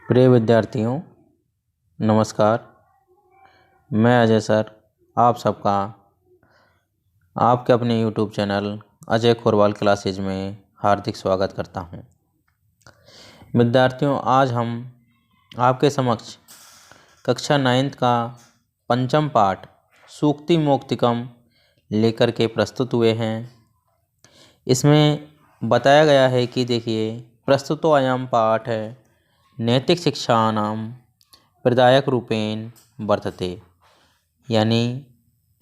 प्रिय विद्यार्थियों, नमस्कार। मैं अजय सर आप सबका आपके अपने YouTube channel Ajay Khorwal classes में हार्दिक स्वागत करता हूं। विद्यार्थियों, आज हम आपके समक्ष कक्षा 9th का पंचम पाठ सूक्ति मोक्तिकम लेकर के प्रस्तुत हुए हैं। इसमें बताया गया है कि देखिए, प्रस्तुतो अयम पाठ है नैतिक शिक्षाणां प्रदायक रूपेण वर्तते। यानी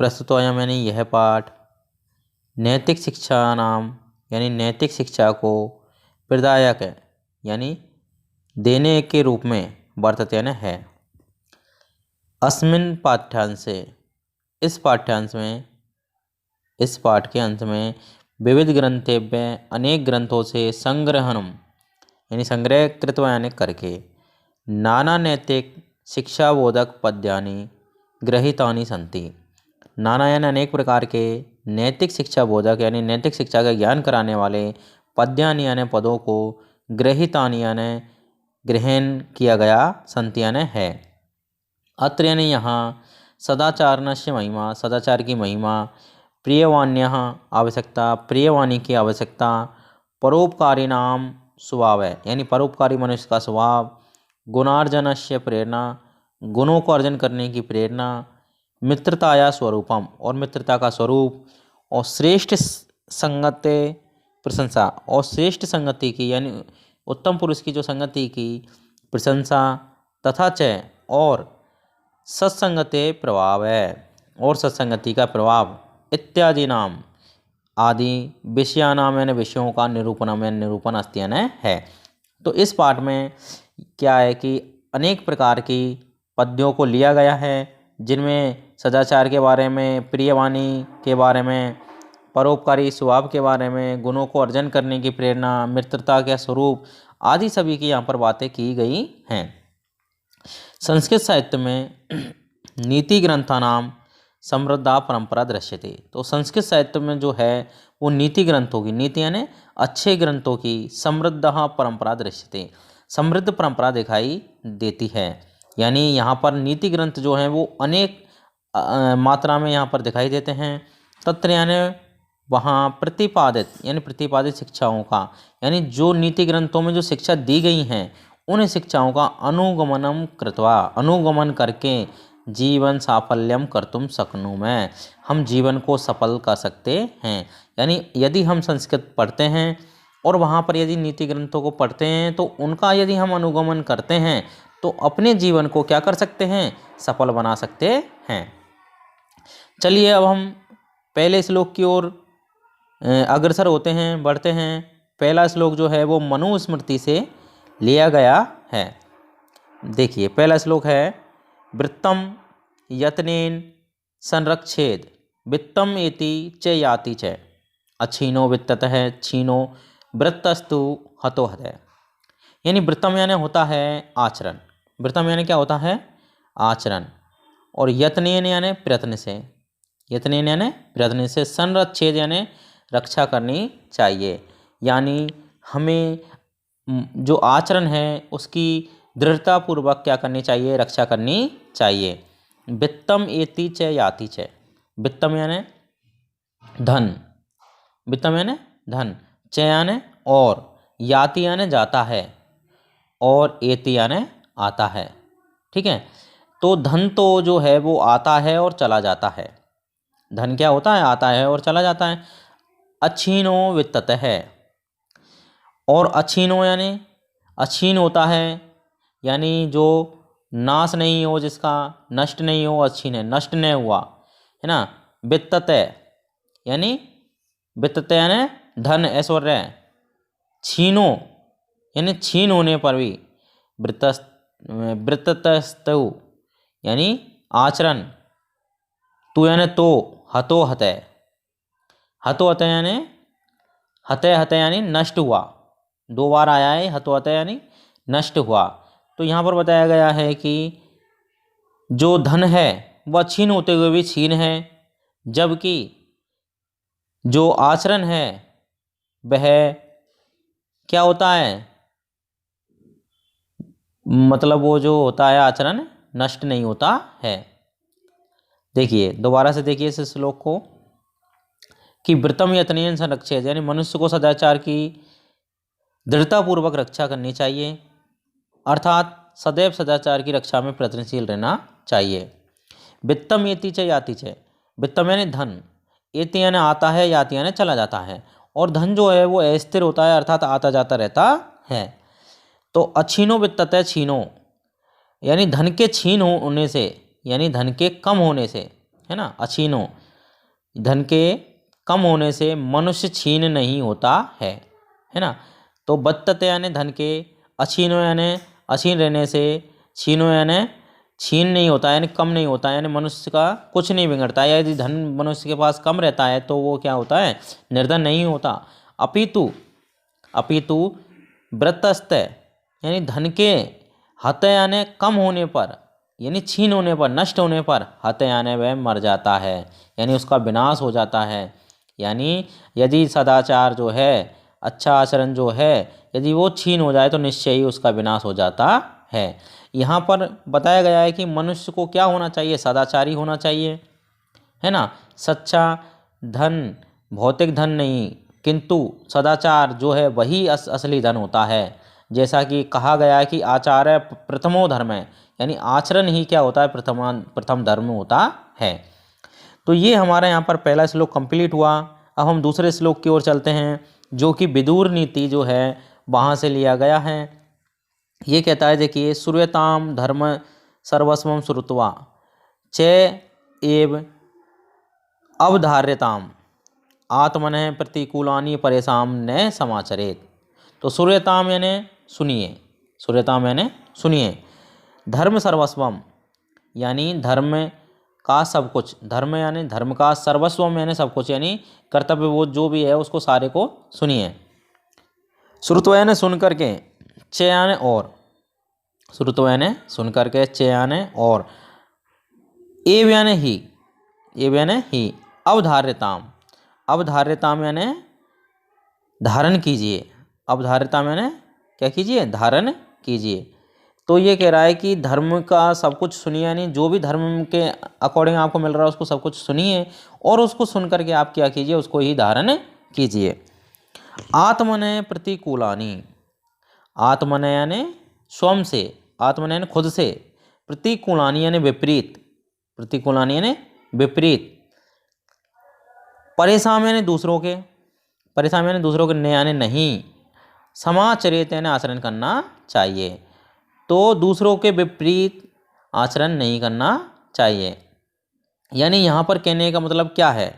प्रस्तुतोयम यानी यह पाठ नैतिक शिक्षाणां यानी नैतिक शिक्षा को प्रदायक है यानी देने के रूप में वर्तते यानी है। अस्मिन् पाठ्यांशे इस पाठ्यांश में इस पाठ के अंत में विविध ग्रंथेभ्य अनेक ग्रंथों से संग्रहणम यानी संग्रह कृत्वा यानी करके नाना नैतिक शिक्षाबोधक पद्यानि गृहीतानि सन्ति। नाना यानी अनेक प्रकार के नैतिक शिक्षा बोधक यानी नैतिक शिक्षा का ज्ञान कराने वाले पद्यानि यानी पदों को गृहीतानि यानी ग्रहण किया गया सन्ति यानी है। अत्र यानी यहाँ सदाचारणस्य महिमा सदाचार की महिमा, प्रियवाण्यः आवश्यकता प्रियवाणी की आवश्यकता, परोपकारिणाम स्वभाव है यानी परोपकारी मनुष्य का स्वभाव, गुणार्जनस्य प्रेरणा गुणों को अर्जन करने की प्रेरणा, मित्रताया स्वरूपम और मित्रता का स्वरूप, और श्रेष्ठ संगति प्रशंसा और श्रेष्ठ संगति की यानी उत्तम पुरुष की जो संगति की प्रशंसा, तथा च और सत्संगते प्रभाव है और सत्संगति का प्रभाव, इत्यादि नाम आदि विषयानाम यानी विषयों का निरूपणम यानी निरूपण अस्ति यानी है। तो इस पाठ में क्या है कि अनेक प्रकार की पद्यों को लिया गया है जिनमें सदाचार के बारे में, प्रियवाणी के बारे में, परोपकारी स्वभाव के बारे में, गुणों को अर्जन करने की प्रेरणा, मित्रता के स्वरूप आदि सभी की यहाँ पर बातें की गई हैं। संस्कृत साहित्य में नीति ग्रंथानाम समृद्धा परंपरा दृश्यते। तो संस्कृत साहित्य में जो है वो नीति ग्रंथों की, नीति यानी अच्छे ग्रंथों की समृद्धा परंपरा दृश्यते समृद्ध परंपरा दिखाई देती है। यानी यहाँ पर नीति ग्रंथ जो हैं वो अनेक मात्रा में यहाँ पर दिखाई देते हैं। तत्र यानी वहाँ प्रतिपादित शिक्षाओं का यानी जो नीति ग्रंथों में जो शिक्षा दी गई हैं उन शिक्षाओं का अनुगमन करके जीवन साफल्यम कर्तुम शक्नुमः हम जीवन को सफल कर सकते हैं। यानी यदि हम संस्कृत पढ़ते हैं और वहाँ पर यदि नीति ग्रंथों को पढ़ते हैं तो उनका यदि हम अनुगमन करते हैं तो अपने जीवन को क्या कर सकते हैं, सफल बना सकते हैं। चलिए अब हम पहले श्लोक की ओर अग्रसर होते हैं, बढ़ते हैं। पहला श्लोक जो है वो मनुस्मृति से लिया गया है। देखिए पहला श्लोक है वृत्तम यत्नेन संरक्षेद वित्तम एति च याति च अच्छीनो वित्ततः छीनो वृत्तस्तु हतो हतः। यानी वृत्तम यानी होता है आचरण, वृत्तम यानी क्या होता है आचरण, और यत्नेन यानी प्रयत्न से, यत्नेन यानी प्रयत्न से, संरक्षेद यानी रक्षा करनी चाहिए। यानी हमें जो आचरण है उसकी दृढ़तापूर्वक क्या करनी चाहिए, रक्षा करनी चाहिए। वित्तम एति च याति च, वित्तम यानी धन, वित्तम यानी धन, च यानी और, याति यानी जाता है, और एति यानी आता है। ठीक है, तो धन तो जो है वो आता है और चला जाता है। धन क्या होता है, आता है और चला जाता है। अच्छीनो वित्ततः है, और अच्छीनो यानी अच्छीन होता है यानी जो नाश नहीं हो, जिसका नष्ट नहीं हो, अच्छीन है नष्ट नहीं हुआ है ना। वित्ततः यानी वित्ततः यानी धन ऐश्वर्य, छीनो यानी छीन होने पर भी, वृत्ततस्तु यानी आचरण, तू यानी तो, हतो हतः, हतो हतः यानी हतः हतः यानी नष्ट हुआ, दो बार आया है हतो हतः यानी नष्ट हुआ। तो यहाँ पर बताया गया है कि जो धन है वह छीन होते हुए भी छीन है, जबकि जो आचरण है वह क्या होता है, मतलब वो जो होता है आचरण नष्ट नहीं होता है। देखिए दोबारा से देखिए इस श्लोक को कि व्रतम यत्नेन संरक्षेत, यानी मनुष्य को सदाचार की दृढ़तापूर्वक रक्षा करनी चाहिए, अर्थात सदैव सदाचार की रक्षा में प्रयत्नशील रहना चाहिए। वित्तम येति च याति च, वित्तम यानी धन, येति यानी आता है, याति यानी चला जाता है, और धन जो है वो अस्थिर होता है अर्थात आता जाता रहता है। तो अछीनो वित्ततः छीनो, यानी धन के छीन होने से, यानी धन के कम होने से, है ना, अछीनो धन के कम होने से मनुष्य छीन नहीं होता है ना। तो बत्तत यानी धन के, अछीनो यानी अछीन रहने से, छीनो यानी छीन नहीं होता यानी कम नहीं होता, यानी मनुष्य का कुछ नहीं बिगड़ता है। यदि धन मनुष्य के पास कम रहता है तो वो क्या होता है, निर्धन नहीं होता। अपितु अपितु व्रतस्त, यानी धन के हत यानी कम होने पर, यानी छीन होने पर, नष्ट होने पर, हत यानी वह मर जाता है, यानी उसका विनाश हो जाता है। यानी यदि सदाचार जो है, अच्छा आचरण जो है, यदि वो छीन हो जाए तो निश्चय ही उसका विनाश हो जाता है। यहाँ पर बताया गया है कि मनुष्य को क्या होना चाहिए, सदाचारी होना चाहिए, है ना। सच्चा धन भौतिक धन नहीं, किंतु सदाचार जो है वही असली धन होता है। जैसा कि कहा गया है कि आचार्य प्रथमो धर्म है, यानी आचरण ही क्या होता है, प्रथम धर्म होता है। तो ये हमारा यहाँ पर पहला श्लोक कंप्लीट हुआ। अब हम दूसरे श्लोक की ओर चलते हैं, जो कि विदुर नीति जो है वहाँ से लिया गया है। ये कहता है, देखिए, श्रूयताम धर्म सर्वस्वम श्रुत्वा च एव अवधार्यताम आत्मनः प्रतिकूलानि परेशान न समाचरेत। तो श्रूयताम यानी सुनिए, श्रूयताम यानी सुनिए, धर्म सर्वस्वम यानी धर्म का सब कुछ, धर्म यानी धर्म का, सर्वस्वम यानी सब कुछ, यानी कर्तव्य वो जो भी है उसको सारे को सुनिए। श्रुत्वा यानी सुन करके, च यानी और, श्रुत्वा यानी सुन करके, च यानी और, एव यानी ही, एव यानी ही, अवधार्यताम, अवधार्यताम यानी धारण कीजिए, अवधार्यताम यानी क्या कीजिए, धारण कीजिए। तो ये कह रहा है कि धर्म का सब कुछ सुनिए, यानी जो भी धर्म के अकॉर्डिंग आपको मिल रहा है उसको सब कुछ सुनिए, और उसको सुन करके आप क्या कीजिए, उसको ही धारण कीजिए। आत्मनः प्रतिकूलानि, आत्मनः यानी स्वयं से, आत्मनः यानी खुद से, प्रतिकूलानि यानी विपरीत, प्रतिकूलानि यानी विपरीत, परेशान यानी दूसरों के, परेशान यानी दूसरों के, न यानी नहीं, समाचरित यानी आचरण करना चाहिए। तो दूसरों के विपरीत आचरण नहीं करना चाहिए। यानी यहाँ पर कहने का मतलब क्या है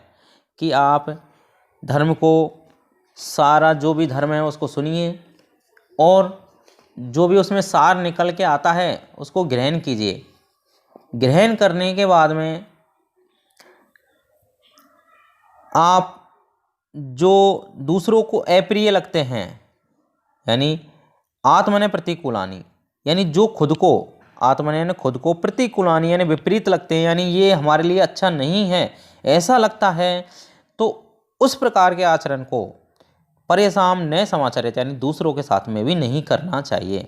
कि आप धर्म को, सारा जो भी धर्म है उसको सुनिए, और जो भी उसमें सार निकल के आता है उसको ग्रहण कीजिए। ग्रहण करने के बाद में आप जो दूसरों को अप्रिय लगते हैं, यानी आत्मने प्रतिकूलानि, यानी जो खुद को, आत्मने यानी खुद को, प्रतिकूलानि यानी विपरीत लगते हैं, यानी ये हमारे लिए अच्छा नहीं है, ऐसा लगता है, तो उस प्रकार के आचरण को परेशान न समाचरित, यानी दूसरों के साथ में भी नहीं करना चाहिए।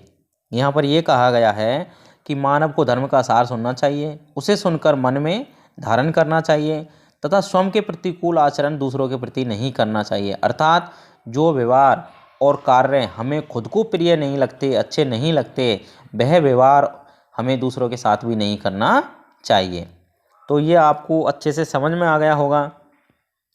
यहाँ पर यह कहा गया है कि मानव को धर्म का सार सुनना चाहिए, उसे सुनकर मन में धारण करना चाहिए, तथा स्वयं के प्रतिकूल आचरण दूसरों के प्रति नहीं करना चाहिए। अर्थात जो व्यवहार और कार्य हमें खुद को प्रिय नहीं लगते, अच्छे नहीं लगते, वह व्यवहार हमें दूसरों के साथ भी नहीं करना चाहिए। तो ये आपको अच्छे से समझ में आ गया होगा।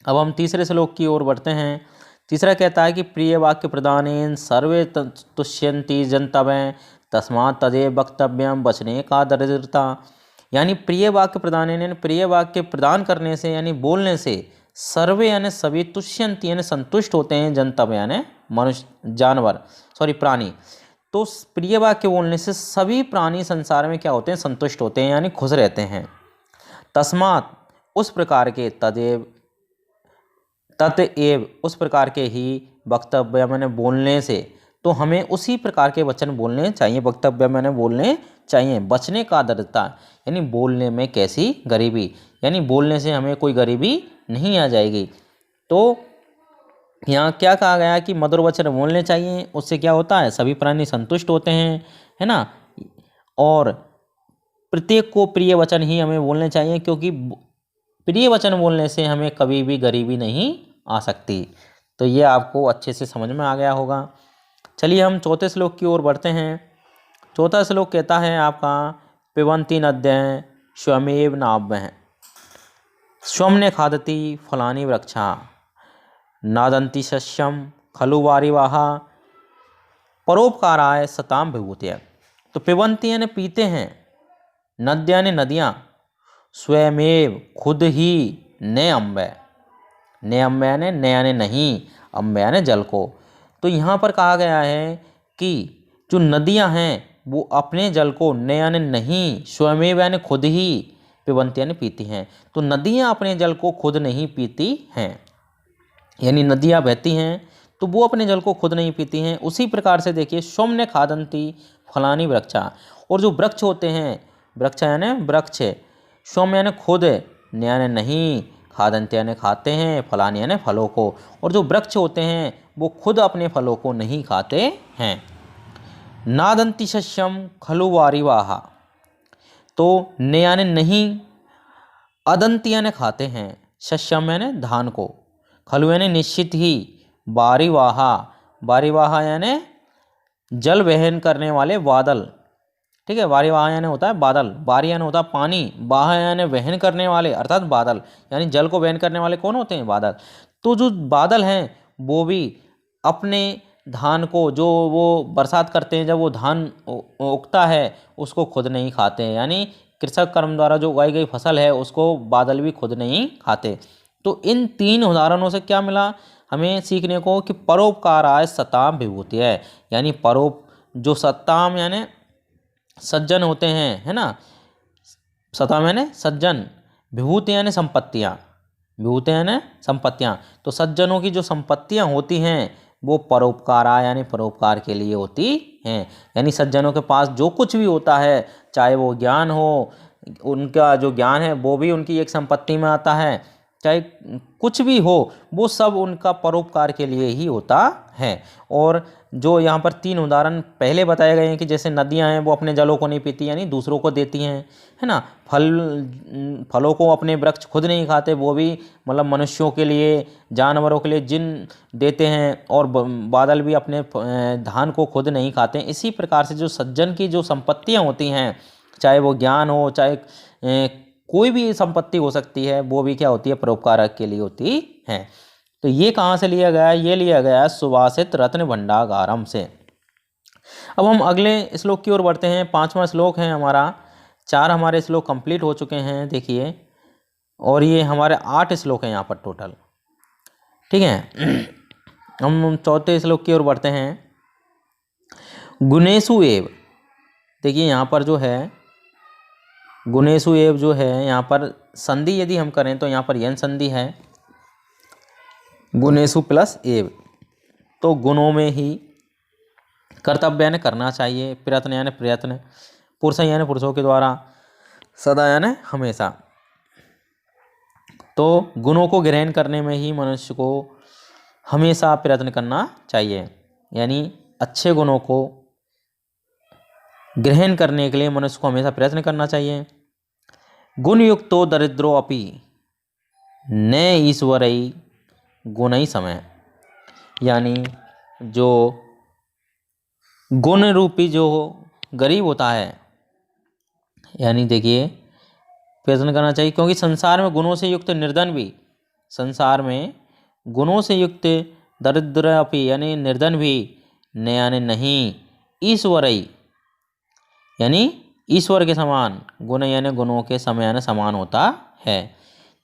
अब हम तीसरे श्लोक की ओर बढ़ते हैं। तीसरा कहता है कि प्रिय वाक्य प्रदानेन सर्वे तुष्यन्ति जन्तवः तस्मात् तदेव वक्तव्यम वचने का दरिद्रता। यानी प्रिय वाक्य प्रदानेन, यानी प्रिय वाक्य प्रदान करने से, यानी बोलने से, सर्वे यानी सभी, तुष्यन्ति यानी संतुष्ट होते हैं, जन्तव यानी मनुष्य, जानवर, सॉरी प्राणी। तो प्रिय वाक्य बोलने से सभी प्राणी संसार में क्या होते हैं, संतुष्ट होते हैं, यानी खुश रहते हैं। तस्मात् उस प्रकार के, तदेव ततएव उस प्रकार के ही, वक्तव्य मैंने बोलने से, तो हमें उसी प्रकार के वचन बोलने चाहिए, वक्तव्य मैंने बोलने चाहिए। बचने का दरिद्रता, यानी बोलने में कैसी गरीबी, यानी बोलने से हमें कोई गरीबी नहीं आ जाएगी। तो यहाँ क्या कहा गया कि मधुर वचन बोलने चाहिए, उससे क्या होता है, सभी प्राणी संतुष्ट होते हैं, है ना। और प्रत्येक को प्रिय वचन ही हमें बोलने चाहिए, क्योंकि प्रिय वचन बोलने से हमें कभी भी गरीबी नहीं आ सकती। तो ये आपको अच्छे से समझ में आ गया होगा। चलिए हम चौथे श्लोक की ओर बढ़ते हैं। चौथा श्लोक कहता है आपका पिबन्ति नद्यः स्वयमेव नाव्यः स्वं ने खादति फलानि वृक्षा नादन्ति शस्यम खलु वारिवाहा परोपकाराय सताम विभूतयः। तो पिबन्ति यानी पीते हैं, नद्या यानी नदियाँ, स्वयमेव खुद ही, ने अम्बे, ने अम्बे यानी ने यानी नहीं, अम्बे यानी जल को। तो यहाँ पर कहा गया है कि जो नदियाँ हैं वो अपने जल को, ने यानी नहीं, स्वयमेव यानी खुद ही, पिबन्ति यानी पीती हैं। तो नदियाँ अपने जल को खुद नहीं पीती हैं, यानी नदियाँ बहती हैं तो वो अपने जल को खुद नहीं पीती हैं। उसी प्रकार से देखिए स्वम ने खादन्ति फलानी वृक्षा, और जो वृक्ष होते हैं, वृक्ष यानी वृक्ष, स्वम यानी खुद, ने यानी नहीं, खादन्ति यानी खाते हैं, फलानी यानी फलों को, और जो वृक्ष होते हैं वो खुद अपने फलों को नहीं खाते हैं। नादन्ति शस्यम खलु वारिवाहा, तो ने यानी नहीं, अदंती यानी खाते हैं, शस्यम यानी धान को, खलु यानी निश्चित ही, वारिवाहा, वारिवाहा यानी जल वहन करने वाले बादल, ठीक है। वारिवाहा यानी होता है बादल, वारी यानी होता है पानी, वाहा यानी वहन करने वाले अर्थात बादल, यानी जल को वहन करने वाले कौन होते हैं? बादल। तो जो बादल हैं वो भी अपने धान को, जो वो बरसात करते हैं जब वो धान उगता है उसको खुद नहीं खाते हैं, यानी कृषक कर्म द्वारा जो उगाई गई फसल है उसको बादल भी खुद नहीं खाते। तो इन तीन उदाहरणों से क्या मिला हमें सीखने को कि परोपकाराय सताम विभूति है, यानी जो सताम यानी सज्जन होते हैं, है ना, सताम यानी सज्जन, विभूति यानी संपत्तियाँ, विभूति यानी संपत्तियाँ। तो सज्जनों की जो संपत्तियाँ होती हैं वो परोपकारा यानी परोपकार के लिए होती हैं, यानी सज्जनों के पास जो कुछ भी होता है, चाहे वो ज्ञान हो, उनका जो ज्ञान है वो भी उनकी एक संपत्ति में आता है, चाहे कुछ भी हो वो सब उनका परोपकार के लिए ही होता है। और जो यहाँ पर तीन उदाहरण पहले बताए गए हैं कि जैसे नदियाँ हैं वो अपने जलों को नहीं पीती यानी दूसरों को देती हैं, है ना, फलों को अपने वृक्ष खुद नहीं खाते, वो भी मतलब मनुष्यों के लिए, जानवरों के लिए जिन देते हैं, और बादल भी अपने धान को खुद नहीं खाते। इसी प्रकार से जो सज्जन की जो संपत्तियाँ होती हैं, चाहे वो ज्ञान हो, चाहे कोई भी संपत्ति हो सकती है, वो भी क्या होती है? परोपकार के लिए होती है। तो ये कहाँ से लिया गया है? ये लिया गया है सुभाषित रत्न भंडागारम से। अब हम अगले श्लोक की ओर बढ़ते हैं। 5वां श्लोक है हमारा। 4 हमारे श्लोक कंप्लीट हो चुके हैं देखिए, और ये हमारे 8 श्लोक हैं यहाँ पर टोटल, ठीक है। हम चौथे श्लोक की ओर बढ़ते हैं। गुणेषु एव, देखिए यहाँ पर जो है गुणेषु एव जो है यहाँ पर संधि यदि हम करें तो यहाँ पर यन संधि है, गुणेषु प्लस एव, तो गुणों में ही, कर्तव्य यानी करना चाहिए, प्रयत्न यानी प्रयत्न, पुरुष यानी पुरुषों के द्वारा, सदा यानी हमेशा। तो गुणों को ग्रहण करने में ही मनुष्य को हमेशा प्रयत्न करना चाहिए, यानी अच्छे गुणों को ग्रहण करने के लिए मनुष्य को हमेशा प्रयत्न करना चाहिए। गुण युक्तो दरिद्रो अपि न ईश्वरई गुणई समय, यानी जो गुण रूपी जो गरीब होता है, यानी देखिए प्रयत्न करना चाहिए, क्योंकि संसार में गुणों से युक्त निर्धन भी, संसार में गुणों से युक्त दरिद्र अपि यानी निर्धन भी, न यानी नहीं, ईश्वरई यानी ईश्वर के समान, गुण यानी गुणों के समय यानी समान होता है।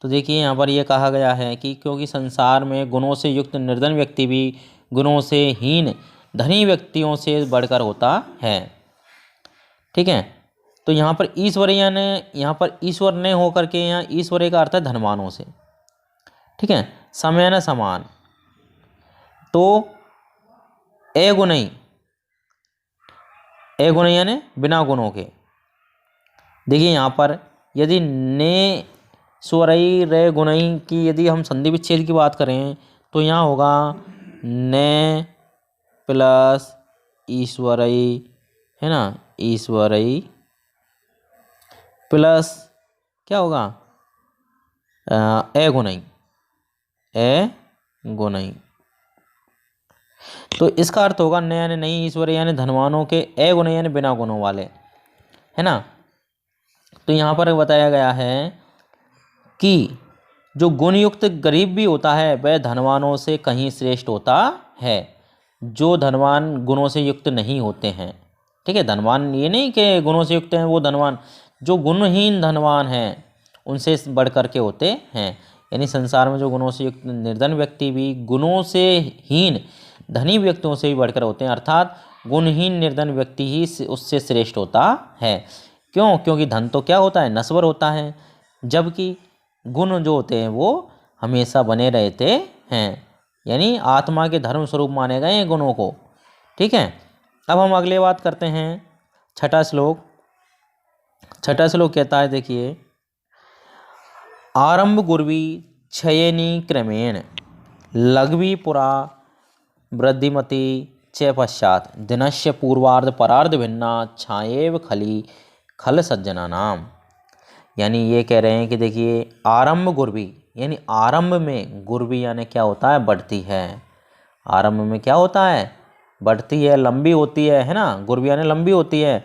तो देखिए यहाँ पर यह कहा गया है कि क्योंकि संसार में गुणों से युक्त निर्धन व्यक्ति भी गुणों से हीन धनी व्यक्तियों से बढ़कर होता है, ठीक है। तो यहाँ पर ईश्वर यानी, यहाँ पर ईश्वर ने होकर के यहाँ ईश्वर का अर्थ है धनवानों से, ठीक है, समय न समान। तो अगुणई, अगुण यानी बिना गुणों के। देखिए यहाँ पर यदि ने स्वरई रे गुणई की यदि हम संधि विच्छेद की बात करें तो यहाँ होगा ने प्लस ईश्वरई, है ना, ईश्वरई प्लस क्या होगा, ए गुणई, ए गुणई। तो इसका अर्थ होगा न यानी नहीं ईश्वर यानी धनवानों के, ए गुण यानी बिना गुणों वाले, है ना। तो यहाँ पर बताया गया है कि जो गुणयुक्त गरीब भी होता है वह धनवानों से कहीं श्रेष्ठ होता है, जो धनवान गुणों से युक्त नहीं होते हैं। ठीक है, धनवान ये नहीं कि गुणों से युक्त हैं वो धनवान, जो गुणहीन धनवान हैं उनसे बढ़ कर के होते हैं। यानी संसार में जो गुणों से युक्त निर्धन व्यक्ति भी गुणों से हीन धनी व्यक्तियों से भी बढ़कर होते हैं, अर्थात गुणहीन निर्धन व्यक्ति ही उससे श्रेष्ठ होता है। क्यों? क्योंकि धन तो क्या होता है, नश्वर होता है, जबकि गुण जो होते हैं वो हमेशा बने रहते हैं। यानी आत्मा के धर्म स्वरूप माने गए हैं गुणों को। ठीक है, अब हम अगले बात करते हैं, छठा श्लोक। छठा श्लोक कहता है, देखिए, आरंभ गुर्वी क्षयनी क्रमेण लघवी पुरा वृद्धिमती च पश्चात दिनस्य पूर्वार्ध परार्ध भिन्ना छाएव खली खल सज्जना नाम। यानी ये कह रहे हैं कि देखिए, आरंभ गुर्वी यानी आरंभ में, गुर्वी यानी क्या होता है, बढ़ती है। आरंभ में क्या होता है, बढ़ती है, लंबी होती है ना, गुर्वी यानी लंबी होती है।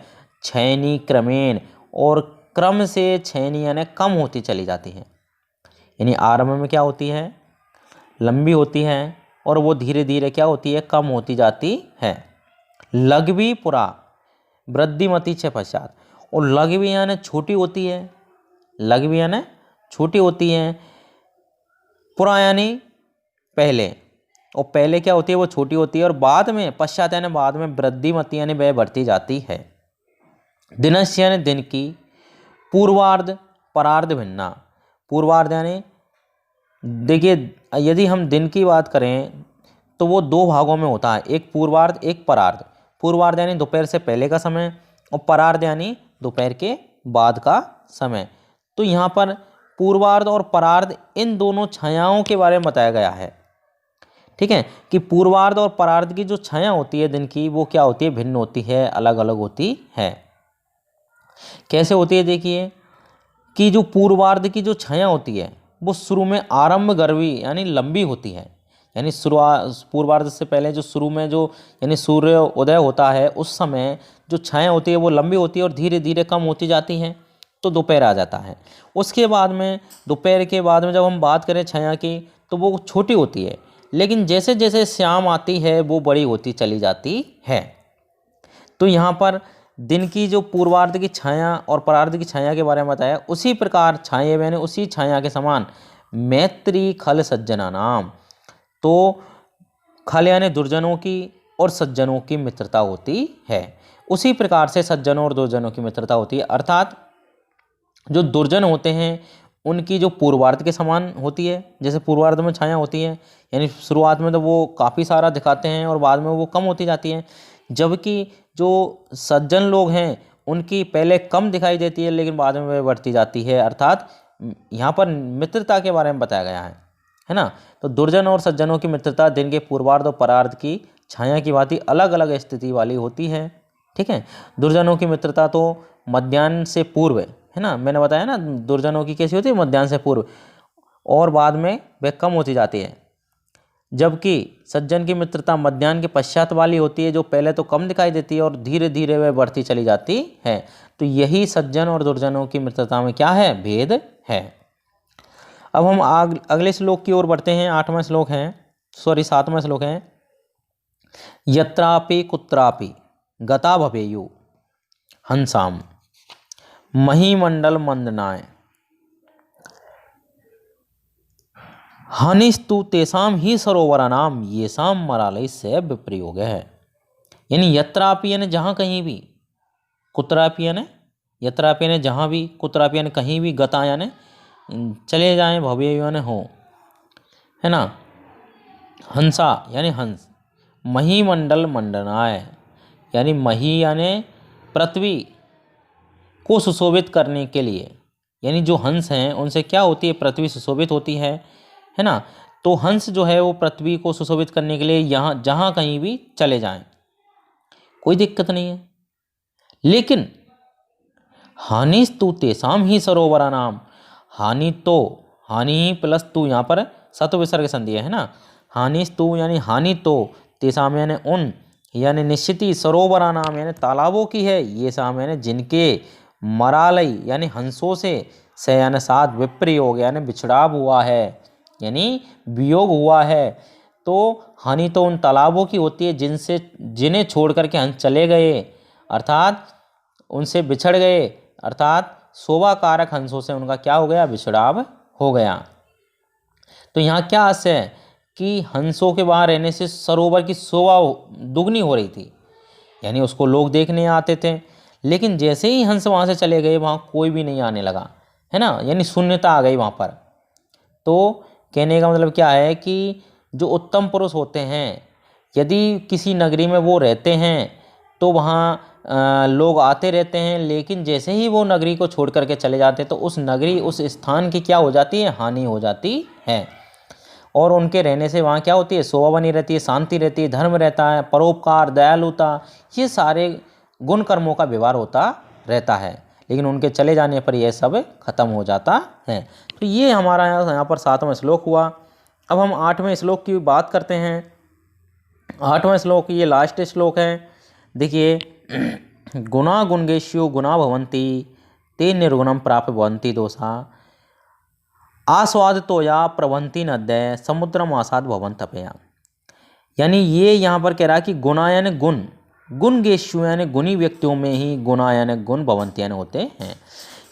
क्षयनी क्रमेण, और क्रम से क्षयनी यानी कम होती चली जाती है। यानी आरंभ में क्या होती है, लंबी होती है, और वो धीरे धीरे क्या होती है, कम होती जाती है। लघवी पुरा वृद्धिमती च पश्चात, और लघवी यानी छोटी होती है, लघवी यानी छोटी होती है, पुरा यानी पहले, और पहले क्या होती है, वो छोटी होती है, और बाद में पश्चात यानी बाद में वृद्धिमती यानी वह बढ़ती जाती है। दिनस्य यानी दिन की, पूर्वार्ध परार्ध भिन्ना, पूर्वार्ध यानी देखिए, यदि हम दिन की बात करें तो वो दो भागों में होता है, एक पूर्वार्ध एक परार्ध। पूर्वार्ध यानी दोपहर से पहले का समय, और परार्ध यानी दोपहर के बाद का समय। तो यहाँ पर पूर्वार्ध और परार्ध इन दोनों छायाओं के बारे में बताया गया है। ठीक है, कि पूर्वार्ध और परार्ध की जो छाया होती है दिन की, वो क्या होती है, भिन्न होती है, अलग अलग होती है। कैसे होती है, देखिए, कि जो पूर्वार्ध की जो छाया होती है वो शुरू में आरंभ गर्वी यानी लंबी होती है। यानी शुरुआत पूर्वार्ध से पहले जो शुरू में जो यानी सूर्य उदय होता है उस समय जो छाया होती है वो लंबी होती है और धीरे धीरे कम होती जाती है, तो दोपहर आ जाता है। उसके बाद में दोपहर के बाद में जब हम बात करें छाया की, तो वो छोटी होती है, लेकिन जैसे जैसे शाम आती है वो बड़ी होती चली जाती है। तो यहाँ पर दिन की जो पूर्वार्ध की छाया और परार्ध की छाया के बारे में बताया, उसी प्रकार छाये मैंने उसी छाया के समान मैत्री खल सज्जना नाम। तो खल यानी दुर्जनों की और सज्जनों की मित्रता होती है, उसी प्रकार से सज्जनों और दुर्जनों की मित्रता होती है। अर्थात जो दुर्जन होते हैं उनकी जो पूर्वार्ध के समान होती है, जैसे पूर्वार्ध में छाया होती है, यानी शुरुआत में तो वो काफ़ी सारा दिखाते हैं और बाद में वो कम होती जाती है, जबकि जो सज्जन लोग हैं उनकी पहले कम दिखाई देती है लेकिन बाद में वह बढ़ती जाती है। अर्थात यहाँ पर मित्रता के बारे में बताया गया है ना। तो दुर्जन और सज्जनों की मित्रता दिन के पूर्वार्ध और परार्ध की छाया की भांति अलग अलग स्थिति वाली होती है। ठीक है, दुर्जनों की मित्रता तो मध्याह्न से पूर्व है ना, मैंने बताया ना दुर्जनों की कैसी होती है, मध्याह्न से पूर्व, और बाद में वह कम होती जाती है, जबकि सज्जन की मित्रता मध्याह्न के पश्चात वाली होती है, जो पहले तो कम दिखाई देती है और धीरे धीरे वह बढ़ती चली जाती है। तो यही सज्जन और दुर्जनों की मित्रता में क्या है, भेद है। अब हम अगले श्लोक की ओर बढ़ते हैं। 8वां श्लोक है, 7वां श्लोक है। यत्रापि कुत्रापि गता भवेयु हंसाम महीमंडल मंदनाय हनिस्तु तेसाम ही सरोवरानाम येसाम मरालय से विप्रयोग है। यानी यत्रापि यानी जहाँ कहीं भी, कुत्रापि यानी यत्रापि यानी जहाँ भी, कुत्रापि यानी कहीं भी, गता यानी चले जाएं, भव्य यानी हो, है ना, हंसा यानी हंस, महीमंडल मंडनाय यानी मही यानी पृथ्वी को सुशोभित करने के लिए, यानी जो हंस हैं उनसे क्या होती है, पृथ्वी सुशोभित होती है ना। तो हंस जो है वो पृथ्वी को सुशोभित करने के लिए यहाँ जहाँ कहीं भी चले जाएं, कोई दिक्कत नहीं है। लेकिन हानिस्तु तेषाम ही सरोवरानाम। हानि तो, हानि प्लस तू, यहाँ पर सत्व विसर्ग संधि है ना। हानिस्तु यानी हानि तो, तेषाम यानी उन, यानी निश्चित ही, सरोवरानाम यानी तालाबों की है, ये साम यानी जिनके, मरालय यानी हंसों से यानी साथ, विप्रयोग यानी बिछड़ाव हुआ है, यानी वियोग हुआ है। तो हानि तो उन तालाबों की होती है जिनसे, जिन्हें छोड़ करके हंस चले गए, अर्थात उनसे बिछड़ गए, अर्थात शोभा कारक हंसों से उनका क्या हो गया, बिछड़ाव हो गया। तो यहाँ क्या आशय है कि हंसों के वहाँ रहने से सरोवर की शोभा दुगनी हो रही थी, यानी उसको लोग देखने आते थे। लेकिन जैसे ही हंस वहाँ से चले गए, वहाँ कोई भी नहीं आने लगा, है ना, यानी शून्यता आ गई वहाँ पर। तो कहने का मतलब क्या है कि जो उत्तम पुरुष होते हैं, यदि किसी नगरी में वो रहते हैं तो वहाँ लोग आते रहते हैं, लेकिन जैसे ही वो नगरी को छोड़ करके चले जाते हैं तो उस नगरी, उस स्थान की क्या हो जाती है, हानि हो जाती है। और उनके रहने से वहाँ क्या होती है, शोभा बनी रहती है, शांति रहती है, धर्म रहता है, परोपकार, दयालुता, ये सारे गुण कर्मों का व्यवहार होता रहता है। लेकिन उनके चले जाने पर यह सब खत्म हो जाता है। तो ये हमारा यहाँ पर 7वां श्लोक हुआ। अब हम 8वें श्लोक की बात करते हैं। 8वां श्लोक ये लास्ट श्लोक है। देखिए, गुणा गुणगेश्यो गुणा भवन्ति ते निर्गुणम प्राप्य भवन्ति दोषा आस्वाद तो या प्रभंति नद्य समुद्रम आसाद भवंत अपया। यानी ये यहाँ पर कह रहा है कि गुणा यानी गुण, गुण गेशु यानी गुणी व्यक्तियों में ही गुणा यानी गुण भवंती यानी होते हैं,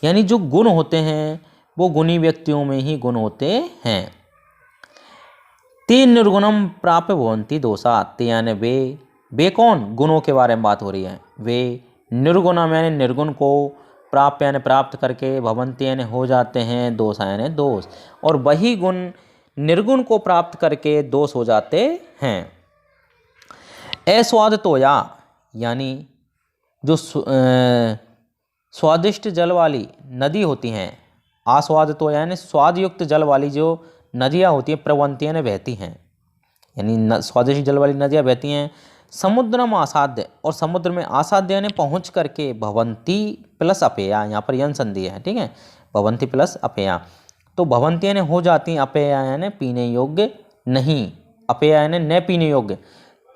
यानी जो गुण होते हैं वो गुणी व्यक्तियों में ही गुण होते हैं। ते निर्गुणम प्राप्य भवंती दोषा, ते यानी वे कौन, गुणों के बारे में बात हो रही है। वे निर्गुणम यानी निर्गुण को, प्राप्य यानी प्राप्त करके, भवंती यानी हो जाते हैं, दोषा यानी दोष, और वही गुण निर्गुण को प्राप्त करके दोष हो जाते हैं। अस्वाद तो यानी जो स्वादिष्ट जल वाली नदी होती हैं, आस्वाद तो यानी स्वाद युक्त जल वाली जो नदियाँ होती हैं, प्रवंती यानी बहती हैं, यानी स्वादिष्ट जल वाली नदियाँ बहती हैं। समुद्रम आसाध्य, और समुद्र में आसाध्य यानी पहुँच करके, भवंती प्लस अपेया, यहाँ पर यन संधि है, ठीक है, भवंती प्लस अपेया। तो भवंती यानी हो जाती हैं, अपेया यानी पीने योग्य नहीं, अपेया यानी न पीने योग्य।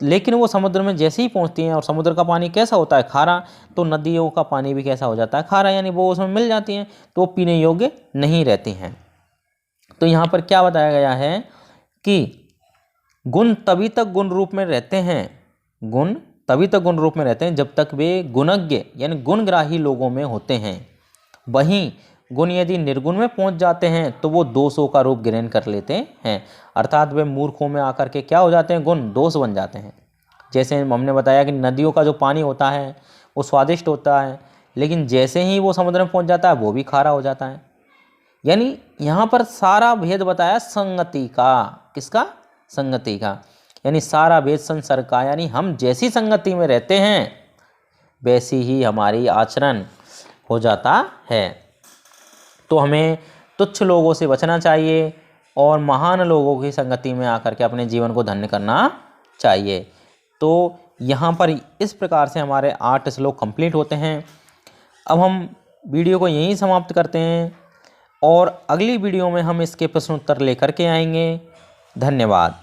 लेकिन वो समुद्र में जैसे ही पहुँचती हैं, और समुद्र का पानी कैसा होता है, खारा, तो नदियों का पानी भी कैसा हो जाता है, खारा, यानी वो उसमें मिल जाती हैं, तो वो पीने योग्य नहीं रहती हैं। तो यहाँ पर क्या बताया गया है कि गुण तभी तक गुण रूप में रहते हैं, गुण तभी तक गुण रूप में रहते हैं जब तक वे गुणज्ञ यानी गुणग्राही लोगों में होते हैं। वहीं गुण यदि निर्गुण में पहुंच जाते हैं तो वो दोषों का रूप ग्रहण कर लेते हैं, अर्थात वे मूर्खों में आकर के क्या हो जाते हैं, गुण दोष बन जाते हैं। जैसे हमने बताया कि नदियों का जो पानी होता है वो स्वादिष्ट होता है, लेकिन जैसे ही वो समुद्र में पहुंच जाता है वो भी खारा हो जाता है। यानी यहाँ पर सारा भेद बताया संगति का, किसका, संगति का, यानी सारा भेद संसर्ग का, यानी हम जैसी संगति में रहते हैं वैसी ही हमारी आचरण हो जाता है। तो हमें तुच्छ लोगों से बचना चाहिए और महान लोगों की संगति में आकर के अपने जीवन को धन्य करना चाहिए। तो यहाँ पर इस प्रकार से हमारे 8 श्लोक कंप्लीट होते हैं। अब हम वीडियो को यहीं समाप्त करते हैं और अगली वीडियो में हम इसके प्रश्न उत्तर लेकर के आएंगे। धन्यवाद।